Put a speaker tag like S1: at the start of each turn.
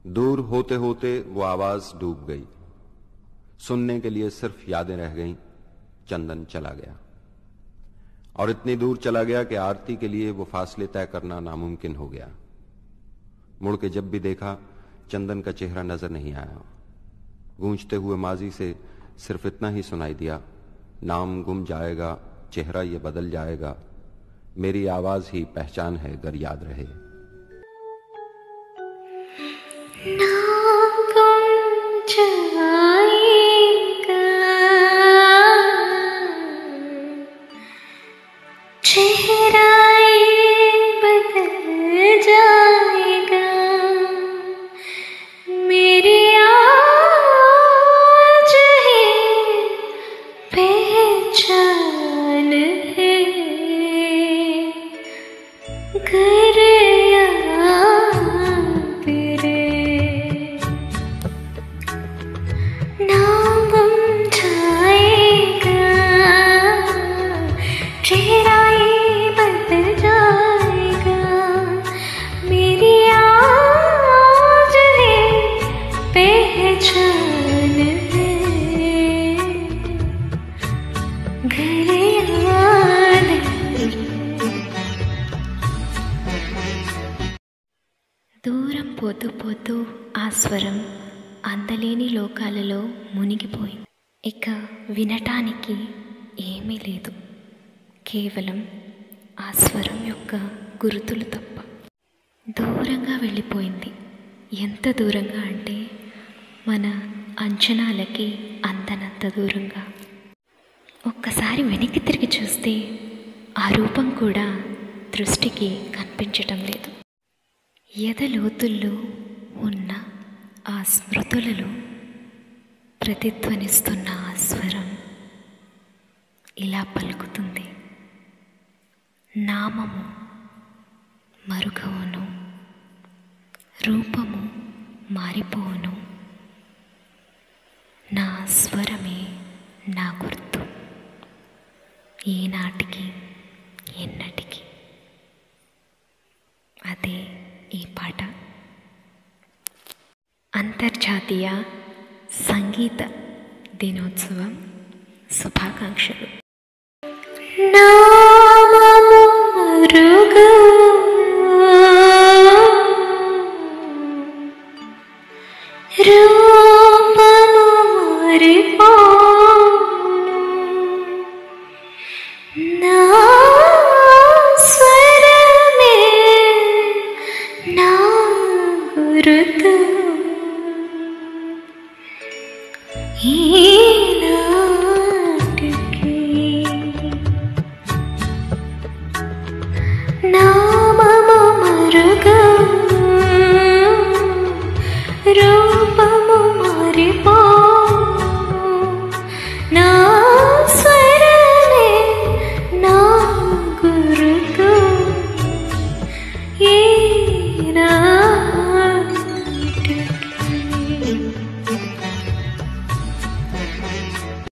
S1: दूर होते होते वो आवाज डूब गई। सुनने के लिए सिर्फ यादें रह गईं। चंदन चला गया और इतनी दूर चला गया कि आरती के लिए वो फासले तय करना नामुमकिन हो गया। मुड़ के जब भी देखा चंदन का चेहरा नजर नहीं आया। गूंजते हुए माजी से सिर्फ इतना ही सुनाई दिया, नाम गुम जाएगा, चेहरा ये बदल जाएगा, मेरी आवाज ही पहचान है अगर याद रहे।
S2: नाम गुम जाएगा, चेहरा ये बदल जाएगा, मेरी आज ही पहचान है घर याद रे। नाम गुम जाएगा, चेहरा ये बदल जाएगा, मेरी आज है पहचान है घर याद रे। దూరం పోతూ పోతూ ఆ స్వరం అందలేని లోకాలలో మునిగిపోయింది. ఇక వినటానికి ఏమీ లేదు, కేవలం ఆ స్వరం యొక్క గుర్తులు తప్ప. దూరంగా వెళ్ళిపోయింది. ఎంత దూరంగా అంటే మన అంచనాలకి అందనంత దూరంగా. ఒక్కసారి వెనక్కి తిరిగి చూస్తే ఆ రూపం కూడా దృష్టికి కనిపించటం లేదు. ఎదలోతుల్లో ఉన్న ఆ స్మృతులలో ప్రతిధ్వనిస్తున్న ఆ స్వరం ఇలా పలుకుతుంది, నామము మరుగవును, రూపము మారిపోవును, నా స్వరమే నా గుర్తు, ఈనాటికి ఎన్నటికి. అదే ఈ పాట. అంతర్జాతీయ సంగీత దినోత్సవం శుభాకాంక్షలు. నామము మరుగు, రూపము మారిపోవును, నా స్వరమే నా గుర్తు, ఈనాటికి